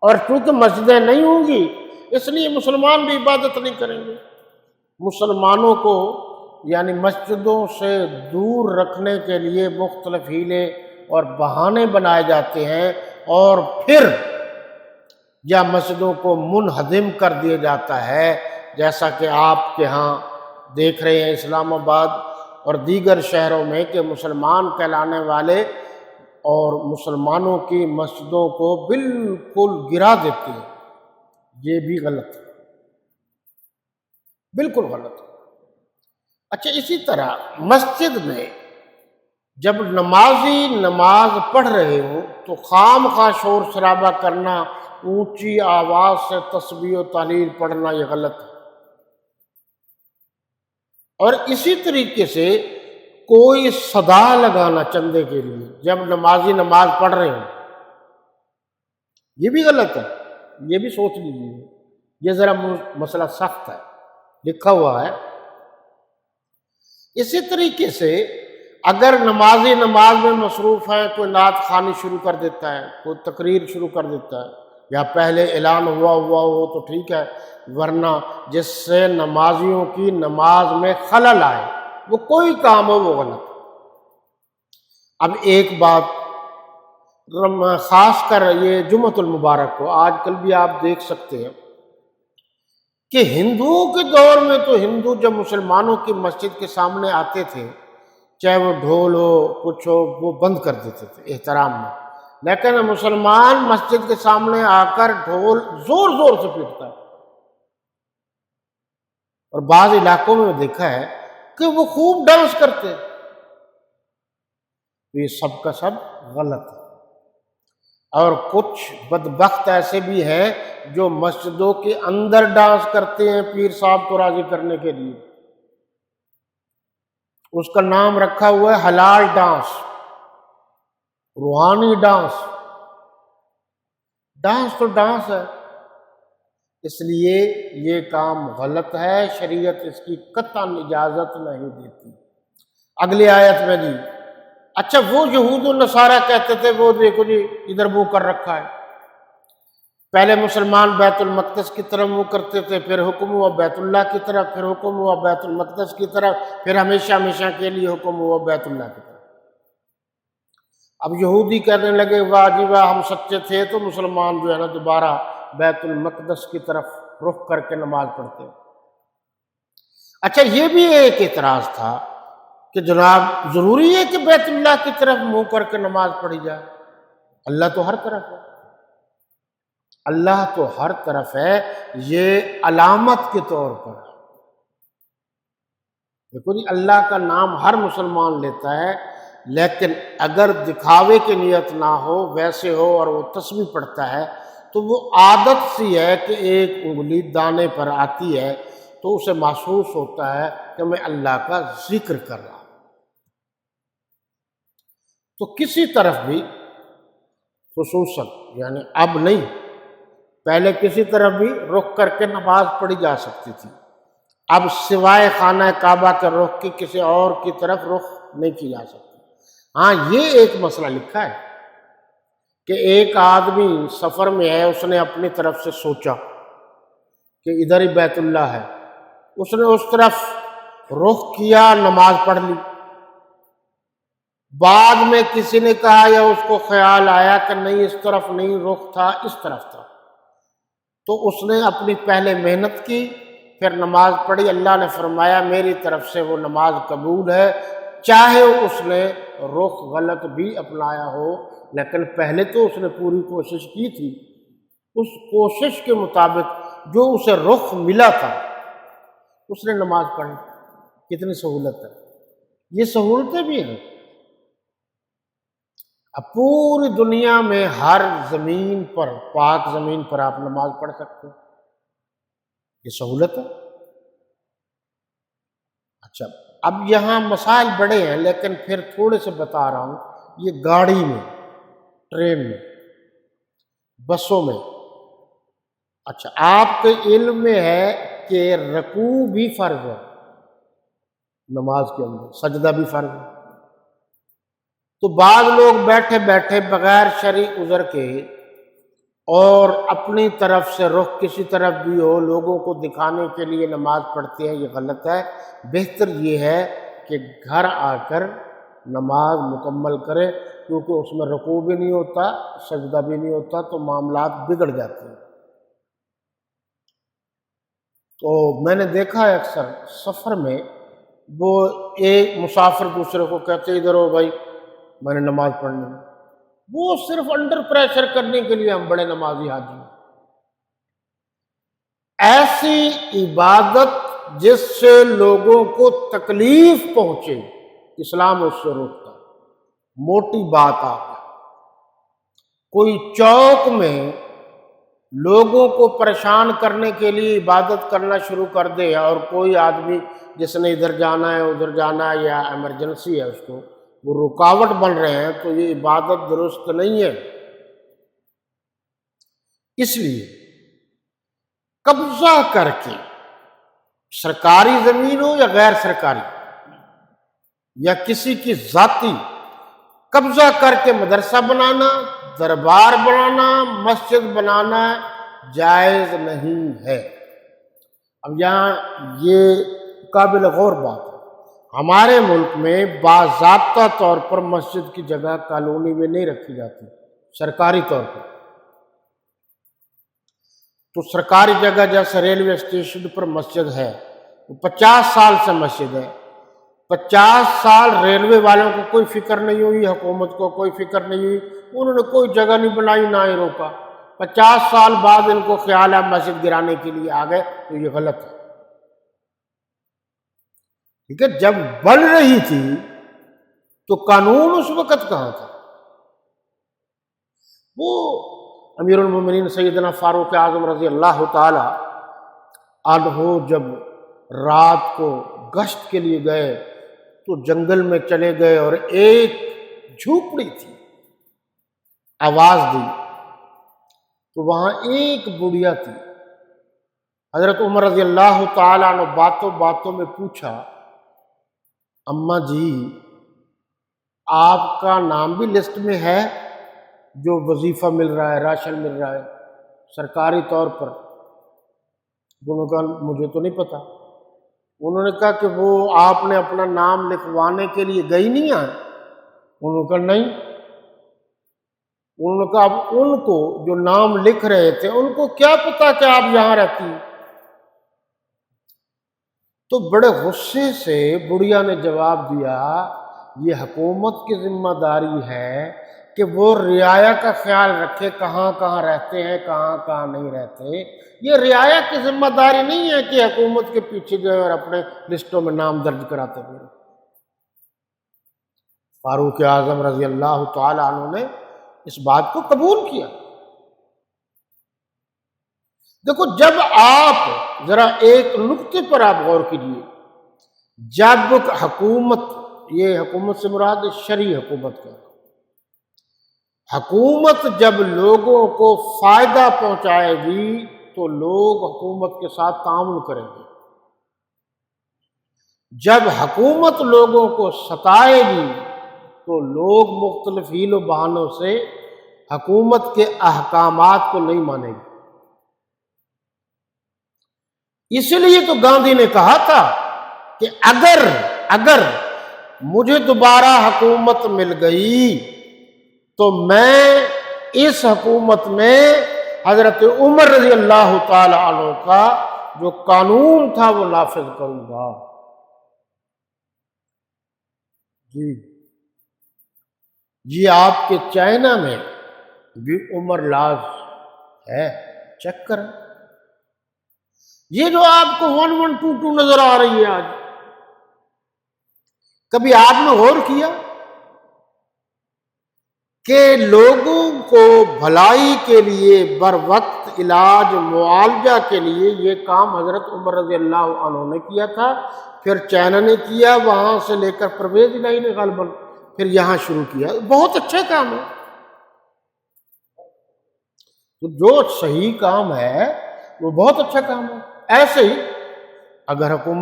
اور چونکہ مسجدیں نہیں ہوں گی اس لیے مسلمان بھی عبادت نہیں کریں گے۔ مسلمانوں کو یعنی مسجدوں سے دور رکھنے کے لیے مختلف ہیلے اور بہانے بنائے جاتے ہیں، اور پھر یا مسجدوں کو منہدم کر دیا جاتا ہے، جیسا کہ آپ کے ہاں دیکھ رہے ہیں اسلام آباد اور دیگر شہروں میں کہ مسلمان کہلانے والے اور مسلمانوں کی مسجدوں کو بالکل گرا دیتے ہیں۔ یہ بھی غلط ہے، بالکل غلط ہے۔ اچھا، اسی طرح مسجد میں جب نمازی نماز پڑھ رہے ہوں تو خام خواہ شور شرابہ کرنا، اونچی آواز سے تسبیح و تحلیل پڑھنا، یہ غلط ہے۔ اور اسی طریقے سے کوئی صدا لگانا چندے کے لیے جب نمازی نماز پڑھ رہے ہوں، یہ بھی غلط ہے۔ یہ بھی سوچ لیجیے، یہ ذرا مسئلہ سخت ہے، لکھا ہوا ہے۔ اسی طریقے سے اگر نمازی نماز میں مصروف ہے، کوئی نعت خوانی شروع کر دیتا ہے، کوئی تقریر شروع کر دیتا ہے، یا پہلے اعلان ہوا ہو تو ٹھیک ہے، ورنہ جس سے نمازیوں کی نماز میں خلل آئے، وہ کوئی کام ہو وہ غلط۔ اب ایک بات خاص کر یہ جمعۃ المبارک کو آج کل بھی آپ دیکھ سکتے ہیں کہ ہندوؤں کے دور میں تو ہندو جب مسلمانوں کی مسجد کے سامنے آتے تھے، چاہے وہ ڈھول ہو کچھ ہو، وہ بند کر دیتے تھے احترام میں، لیکن مسلمان مسجد کے سامنے آ کر ڈھول زور زور سے پیٹتا ہے، اور بعض علاقوں میں دیکھا ہے کہ وہ خوب ڈانس کرتے ہیں۔ یہ سب کا سب غلط ہے۔ اور کچھ بدبخت ایسے بھی ہیں جو مسجدوں کے اندر ڈانس کرتے ہیں پیر صاحب کو راضی کرنے کے لیے، اس کا نام رکھا ہوا ہے حلال ڈانس، روحانی ڈانس۔ ڈانس تو ڈانس ہے، اس لیے یہ کام غلط ہے، شریعت اس کی قطعاً اجازت نہیں دیتی۔ اگلی آیت میں جی، اچھا وہ یہود و نصارہ کہتے تھے وہ دیکھو جی ادھر منہ کر رکھا ہے، پہلے مسلمان بیت المقدس کی طرف منہ کرتے تھے، پھر حکم ہوا بیت اللہ کی طرف، پھر حکم ہوا بیت المقدس کی طرف، پھر ہمیشہ ہمیشہ کے لیے حکم ہوا بیت اللہ کی طرف۔ اب یہودی کہنے لگے واہ جی واہ ہم سچے تھے، تو مسلمان جو ہے نا دوبارہ بیت المقدس کی طرف رخ کر کے نماز پڑھتے ہیں۔ اچھا، یہ بھی ایک اعتراض تھا کہ جناب ضروری ہے کہ بیت اللہ کی طرف منہ کر کے نماز پڑھی جائے؟ اللہ تو ہر طرف ہے، اللہ تو ہر طرف ہے، یہ علامت کے طور پر ہے۔ دیکھو جی، اللہ کا نام ہر مسلمان لیتا ہے، لیکن اگر دکھاوے کی نیت نہ ہو، ویسے ہو اور وہ تسبیح پڑھتا ہے تو وہ عادت سی ہے کہ ایک انگلی دانے پر آتی ہے تو اسے محسوس ہوتا ہے کہ میں اللہ کا ذکر کر رہا ہوں۔ تو کسی طرف بھی خصوصاً یعنی اب نہیں، پہلے کسی طرف بھی رخ کر کے نماز پڑھی جا سکتی تھی، اب سوائے خانہ کعبہ کے رخ کی کسی اور کی طرف رخ نہیں کی جا سکتی۔ ہاں، یہ ایک مسئلہ لکھا ہے کہ ایک آدمی سفر میں ہے، اس نے اپنی طرف سے سوچا کہ ادھر ہی بیت اللہ ہے، اس نے اس طرف رخ کیا، نماز پڑھ لی۔ بعد میں کسی نے کہا یا اس کو خیال آیا کہ نہیں اس طرف نہیں رخ تھا، اس طرف تھا، تو اس نے اپنی پہلے محنت کی، پھر نماز پڑھی۔ اللہ نے فرمایا میری طرف سے وہ نماز قبول ہے، چاہے اس نے رخ غلط بھی اپنایا ہو، لیکن پہلے تو اس نے پوری کوشش کی تھی، اس کوشش کے مطابق جو اسے رخ ملا تھا اس نے نماز پڑھی۔ کتنی سہولت ہے، یہ سہولتیں بھی ہیں۔ اب پوری دنیا میں ہر زمین پر، پاک زمین پر آپ نماز پڑھ سکتے ہیں، یہ سہولت ہے۔ اچھا، اب یہاں مسائل بڑے ہیں لیکن پھر تھوڑے سے بتا رہا ہوں۔ یہ گاڑی میں، ٹرین میں، بسوں میں، اچھا آپ کے علم میں ہے کہ رکوع بھی فرض ہے نماز کے اندر، سجدہ بھی فرض ہے، تو بعض لوگ بیٹھے بیٹھے بغیر شرعی عذر کے اور اپنی طرف سے رخ کسی طرف بھی ہو لوگوں کو دکھانے کے لیے نماز پڑھتے ہیں، یہ غلط ہے۔ بہتر یہ ہے کہ گھر آ کر نماز مکمل کرے، کیونکہ اس میں رکوع بھی نہیں ہوتا، سجدہ بھی نہیں ہوتا، تو معاملات بگڑ جاتے ہیں۔ تو میں نے دیکھا ہے اکثر سفر میں وہ ایک مسافر دوسرے کو کہتے ادھر ہو بھائی میں نے نماز پڑھنی ہے، وہ صرف انڈر پریشر کرنے کے لیے ہم بڑے نمازی حاجی ہیں۔ ایسی عبادت جس سے لوگوں کو تکلیف پہنچے اسلام اس سے روکتا ہے۔ موٹی بات آپ کوئی چوک میں لوگوں کو پریشان کرنے کے لیے عبادت کرنا شروع کر دے، اور کوئی آدمی جس نے ادھر جانا ہے ادھر جانا ہے یا ایمرجنسی ہے اس کو وہ رکاوٹ بن رہے ہیں، تو یہ عبادت درست نہیں ہے۔ اس لیے قبضہ کر کے سرکاری زمین ہو یا غیر سرکاری یا کسی کی ذاتی، قبضہ کر کے مدرسہ بنانا، دربار بنانا، مسجد بنانا جائز نہیں ہے۔ اب یہاں یہ قابل غور بات ہے، ہمارے ملک میں باضابطہ طور پر مسجد کی جگہ کالونی میں نہیں رکھی جاتی، سرکاری طور پر۔ تو سرکاری جگہ جیسے ریلوے اسٹیشن پر مسجد ہے، 50 سال سے مسجد ہے، 50 سال ریلوے والوں کو کوئی فکر نہیں ہوئی، حکومت کو کوئی فکر نہیں ہوئی، انہوں نے کوئی جگہ نہیں بنائی نہ ہی روکا۔ 50 سال بعد ان کو خیال ہے مسجد گرانے کے لیے آ گئے، تو یہ غلط ہے۔ ٹھیک ہے، جب بن رہی تھی تو قانون اس وقت کہاں تھا؟ وہ امیر المومنین سیدنا فاروق اعظم رضی اللہ تعالی عنہ جب رات کو گشت کے لیے گئے تو جنگل میں چلے گئے، اور ایک جھوپڑی تھی، آواز دی تو وہاں ایک بڑھیا تھی۔ حضرت عمر رضی اللہ تعالی عنہ باتوں باتوں میں پوچھا، اماں جی آپ کا نام بھی لسٹ میں ہے جو وظیفہ مل رہا ہے، راشن مل رہا ہے سرکاری طور پر؟ انہوں نے کہا مجھے تو نہیں پتا۔ انہوں نے کہا کہ وہ آپ نے اپنا نام لکھوانے کے لیے گئی نہیں آئے؟ انہوں نے کہا نہیں۔ انہوں نے کہا اب ان کو جو نام لکھ رہے تھے ان کو کیا پتا کہ آپ یہاں رہتی ہیں؟ تو بڑے غصے سے بڑھیا نے جواب دیا، یہ حکومت کی ذمہ داری ہے کہ وہ رعایا کا خیال رکھے، کہاں کہاں رہتے ہیں کہاں کہاں نہیں رہتے۔ یہ رعایا کی ذمہ داری نہیں ہے کہ حکومت کے پیچھے گئے اور اپنے لسٹوں میں نام درج کراتے ہوئے۔ فاروق اعظم رضی اللہ تعالی عنہ نے اس بات کو قبول کیا۔ دیکھو، جب آپ ذرا ایک نقطے پر آپ غور کیجیے، جب حکومت، یہ حکومت سے مراد شرعی حکومت کا، حکومت جب لوگوں کو فائدہ پہنچائے گی تو لوگ حکومت کے ساتھ تعاون کریں گے، جب حکومت لوگوں کو ستائے گی تو لوگ مختلف حیل و بہانوں سے حکومت کے احکامات کو نہیں مانیں گے۔ اس لیے تو گاندھی نے کہا تھا کہ اگر مجھے دوبارہ حکومت مل گئی تو میں اس حکومت میں حضرت عمر رضی اللہ تعالی عنہ کا جو قانون تھا وہ نافذ کروں گا۔ جی آپ کے چائنا میں بھی عمر لاز ہے، چیک کریں۔ یہ جو آپ کو 1122 نظر آ رہی ہے آج، کبھی آپ نے غور کیا کہ لوگوں کو بھلائی کے لیے بر وقت علاج معالجہ کے لیے یہ کام حضرت عمر رضی اللہ عنہ نے کیا تھا، پھر چائنا نے کیا، وہاں سے لے کر پرویز الہی نے غالباً پھر یہاں شروع کیا۔ بہت اچھا کام ہے، تو جو صحیح کام ہے وہ بہت اچھا کام ہے۔ ایسے ہی اگر حکومت